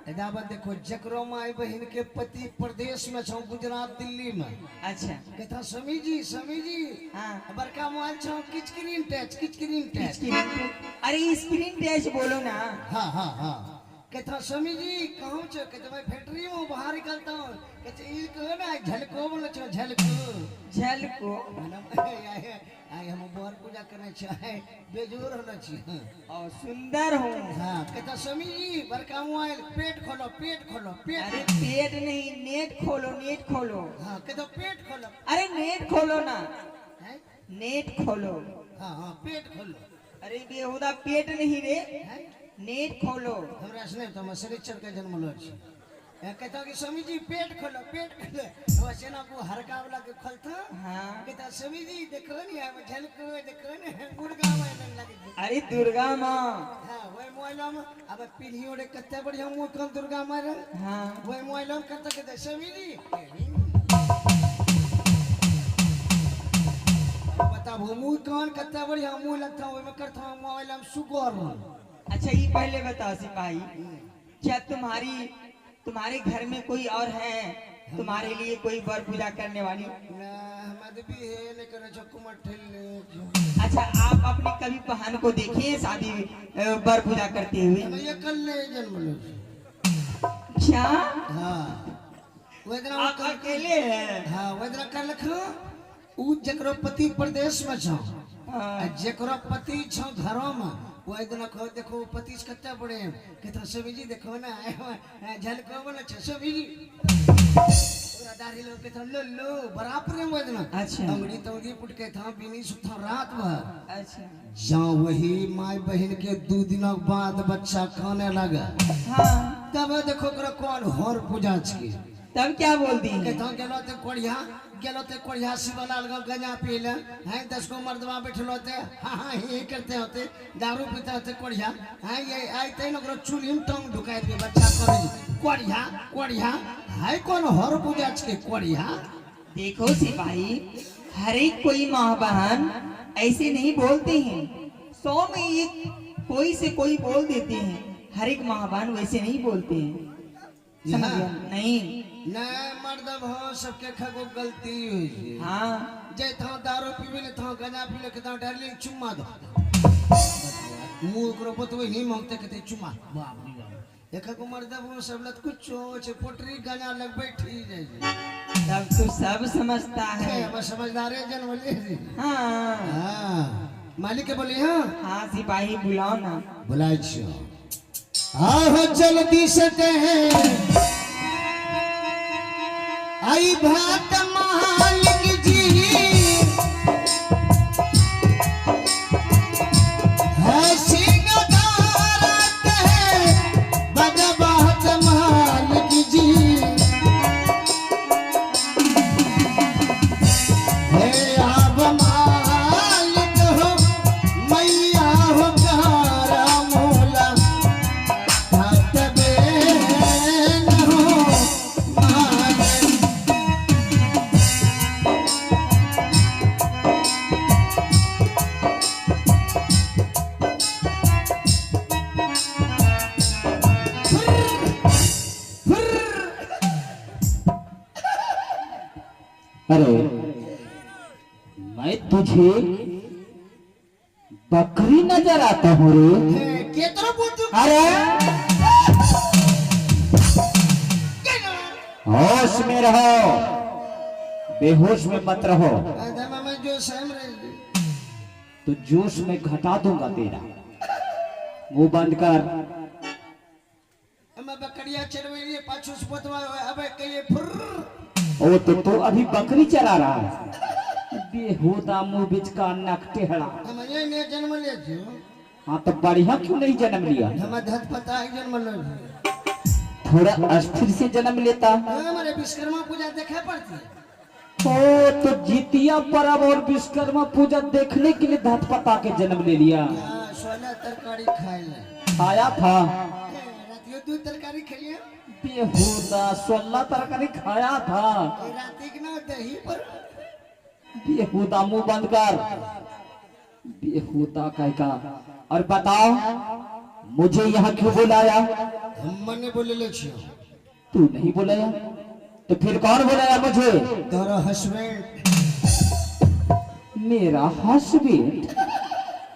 दावा देखो जकरो माई बहन के पति प्रदेश में छौ गुजरात दिल्ली में। अच्छा कहता समी जी हाँ बड़का मोबाइल छौ किचकिरीन टच। अरे स्क्रीन टच बोलो ना। हाँ कहता समी जी कहूँ छो कहता मैं फैक्ट्री में बाहर निकलता हूँ कहते ई कहो ना झलको बोलो छो झलको आई हम बर पूजा करने छे बेजोर होना छे और सुंदर हूँ। हाँ कहता समी जी बड़का मोबाइल पेट खोलो अरे पेट नहीं नेट खोलो। हाँ कहता पेट खोलो। अरे नेट खोलो ना है नेट खोलो। हाँ पेट खोलो। अरे बेहुदा पेट नहीं रे है नेट खोलो। हमरा से नहीं तो मैं शनिचर के जन्म लो छी कहता कि स्वामी जी पेट खोलो वो सेना को हरका वाला के खोलता। हाँ कहता स्वामी जी देखो नहीं है झलको देखो ने दुर्गा मां लगे। अरे दुर्गा माँ। हां वही मोबाइल में अब पीढ़ी ओरे कते बढ़िया मुंह कम दुर्गा मां रे। हाँ वही मोबाइल में कहता कहता स्वामी जी बता वो मुंह कौन कते बढ़िया मुंह लगता है में करता मोबाइल में सुगर। अच्छा ये पहले बताओ सिपाही क्या तुम्हारे घर में कोई और है तुम्हारे लिए कोई वर पूजा करने वाली? ना हमारे भी है लेकिन जो कुमार ठेल। अच्छा आप अपनी कभी बहन को देखिए शादी वर पूजा करते हुए? ये कल ले जन्म लो। क्या? हाँ वो दिन आप अकेले हैं? हाँ वो दिन कर लखो उ जकरो पति प्रदेश में छौ जकरो पति छौ घरों में वो दिन को देखो पति कत्ते बड़े कहता सभी जी देखो ना झलको बोले छ सभी जी पूरा दाढ़ी लो कहता लो बराबर है वो दिन। अच्छा अंगड़ी तंगड़ी पुट के था बिनी सुता रात भर। अच्छा जहाँ वही माई बहन के 2 दिनों बाद बच्चा खाने लगा। हाँ तब देखो कौन हर पूजा छी तब क्या बोलती है? कहता गेलो ते कोढ़िया शिवलाल गो गंजा पीले हैं 10 को मर्दवा बैठलो ते हाँ ये करते होते दारू पीते होते कोढ़िया हैं ये आते न चूल्ही में टंग ढुकाई के बच्चा करे कोढ़िया है कौन हर पूजा के कोढ़िया। देखो सिपाही हर एक कोई माँ बहन ऐसे नहीं बोलते हैं 100 में एक कोई से कोई बोल देते हैं हर एक माँ बहन वैसे नहीं बोलते हैं समझ गया? नहीं मर्द भो सबके खगो गलती हुई। हाँ जे था दारू पीवे ले था गंजा पीले के था डार्लिंग चुम्मा दो मुंह करो पतवे नहीं मांगते कहते चुम्मा बाप रे बाप देखा को मर्द भो सब लत कुछ छे पोटरी गंजा लग बैठी जाए तब तो सब समझता है बस समझदार है जन्म ले। हाँ हां मालिक के बोली हाँ हाँ सिपाही बुलाओ ना बुलाए छो आहो जल्दी से कहे आई भात मालिक जी है सिंगारा कहे बजा भात मालिक जी हे आप मालिक हो मैया हो कारा मोला भात बेन हो अरे मैं तुझे बकरी नजर आता हूँ रे। केतरो बोलतो अरे होश में रहो बेहोश में मत रहो मैं जो सहम रहे तो जोश में घटा दूंगा तेरा। मुंह बंद कर। मैं बकरिया चरवे पाछू सुपतवा अबे कहिए फुर ओ तो अभी बकरी चरा रहा है बेहुदा मुंह बीच का नक टेढ़ा। हम ये ने जन्म ले जो हाँ तो बढ़िया क्यों नहीं जन्म लिया? हम धत पता है जन्म ले थोड़ा अस्थिर से जन्म लेता। हमारे विश्वकर्मा पूजा देखा पड़ती ओ तो जितिया पर्व और विश्वकर्मा पूजा देखने के लिए धत पता के जन्म ले लिया। सोना तरकारी खाए खाया था रातियों 2 तरकारी खाइए बेहुदा 16 तरकारी खाया था। राती के ना दही पर बेहुदा मुंह बंद कर बेहुदा कह का। और बताओ मुझे यहाँ क्यों बुलाया? मने बोले छियो। तू नहीं बुलाया तो फिर कौन बुलाया मुझे? तोरा हस्बैंड। मेरा हस्बैंड?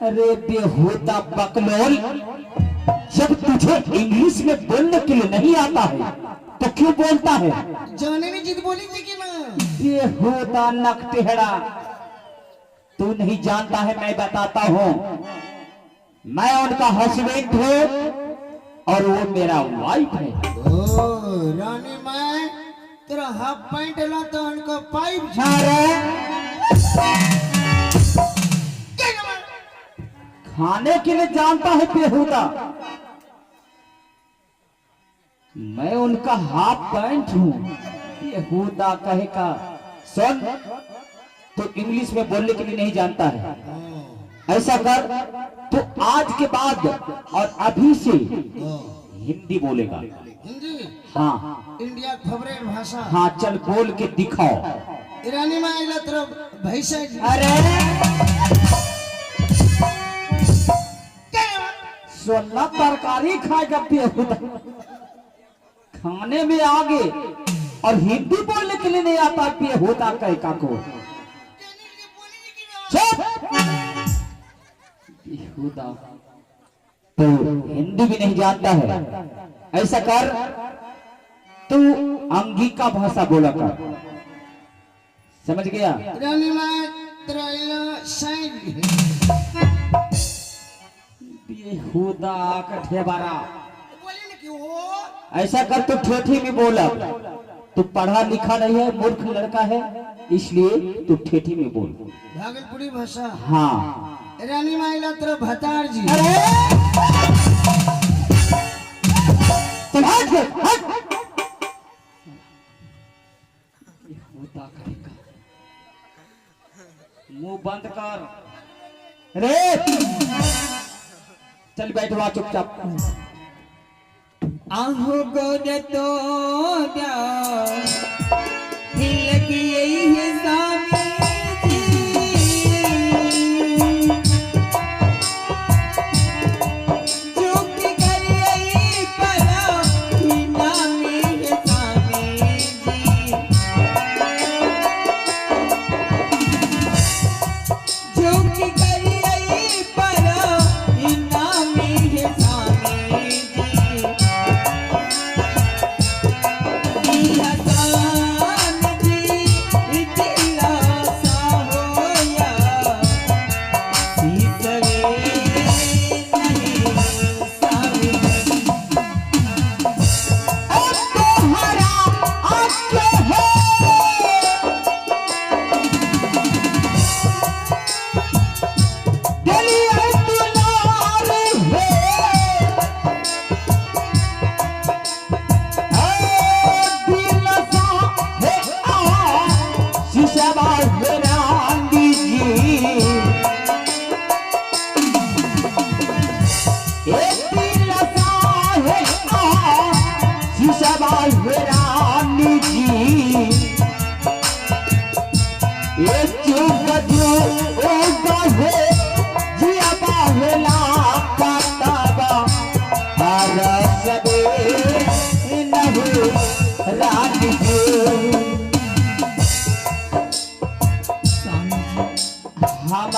अरे बेहुदा बकलोल, जब तुझे इंग्लिश में बोलने के लिए नहीं आता है तो क्यों बोलता है? जाने नहीं जिद बोली थी कि ना। बेहुदा नकटेहड़ा, तू नहीं जानता है, मैं बताता हूँ। मैं उनका हस्बैंड हूँ और वो मेरा वाइफ है। ओ रानी मैं तेरा हाफ पैंट ला तो उनको पाइप खाने के लिए जानता है बेहुदा। मैं उनका हाफ पैंट हूँ। बेहुदा कहेगा। सुन, तो इंग्लिश में बोलने के लिए नहीं जानता है। ऐसा कर, तो आज के बाद और अभी से हिंदी बोलेगा। हिंदी? हाँ। इंडिया की फेवरेट भाषा। हाँ, चल बोल के दिखाओ। ईरानी में आइला तेरा भैंसा। अरे सोलह तरकारी खाएगा बेहुदा, खाने में आगे और हिंदी बोलने के लिए नहीं आता बेहुदा कहेगा को। बेहुदा तो हिंदी भी नहीं जानता है। ऐसा कर, तू अंगिका भाषा बोला कर। समझ गया? ईरानी में तेरा साइड बेहुदा कठेबारा। बोले ना क्यों? ऐसा कर, तू ठेठी में बोला। तू पढ़ा लिखा नहीं है, मूर्ख लड़का है, इसलिए तू ठेठी में बोल। भागलपुरी भाषा। हाँ। ईरानी में आइला तेरा भतार जी। चल हट हट। बेहुदा कहेगा। मुंह बंद कर। रे चल बैठ वहां चुपचाप। आहो गोद तो लगी है स्वामी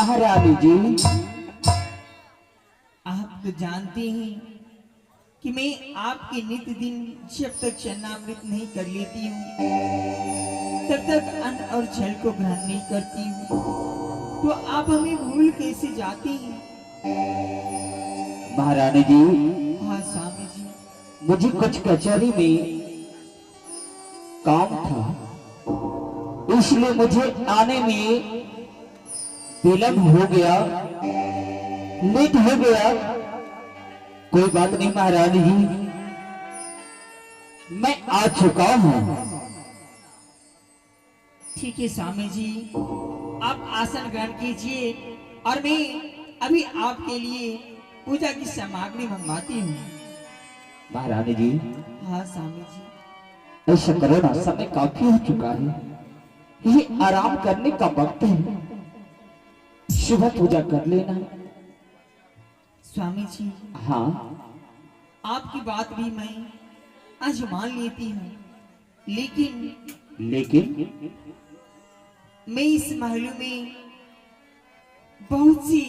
महारानी जी, आप तो जानते हैं कि मैं आपके नित्य दिन जब तक चन्नामृत नहीं कर लेती हूँ तब तक अन्न और जल को ग्रहण नहीं करती हूँ। तो आप हमें भूल कैसे जाती हैं? महारानी जी, हाँ स्वामी जी। मुझे कुछ कचहरी में काम था, इसलिए मुझे आने में विलम्ब हो गया, लेट हो गया। कोई बात नहीं महारानी जी, मैं आ चुका हूँ। ठीक है स्वामी जी, आप आसन ग्रहण कीजिए और मैं अभी आपके लिए पूजा की सामग्री मंगवाती हूँ। महारानी जी, हाँ स्वामी जी। ऐसा करो ना, समय काफी हो चुका है, ये आराम करने का वक्त है, सुबह पूजा कर लेना। स्वामी जी, हाँ। आपकी बात भी मैं आज मान लेती हूँ, लेकिन मैं इस महल में बहुत सी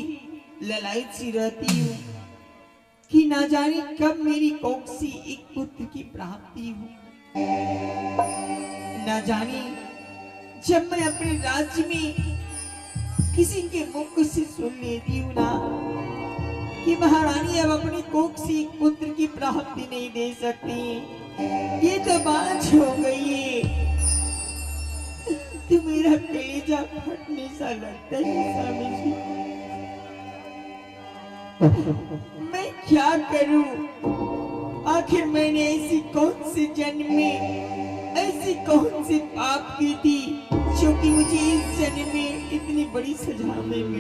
ललायत सी रहती हूँ कि ना जाने कब मेरी कोख से एक पुत्र की प्राप्ति हो। ना जाने जब मैं अपने राज्य में किसी के मुख से सुन लेती हूँ ना कि महारानी अब अपनी कोख से एक पुत्र की प्राप्ति नहीं दे सकती, ये तो बात हो गई है, तो मेरा कलेजा फटने सा लगता है स्वामी जी। मैं क्या करूं? आखिर मैंने ऐसी कौन सी जन्म में ऐसी कौन सी पाप की थी जो कि मुझे इस जन्म में इतनी बड़ी सजा में मिली।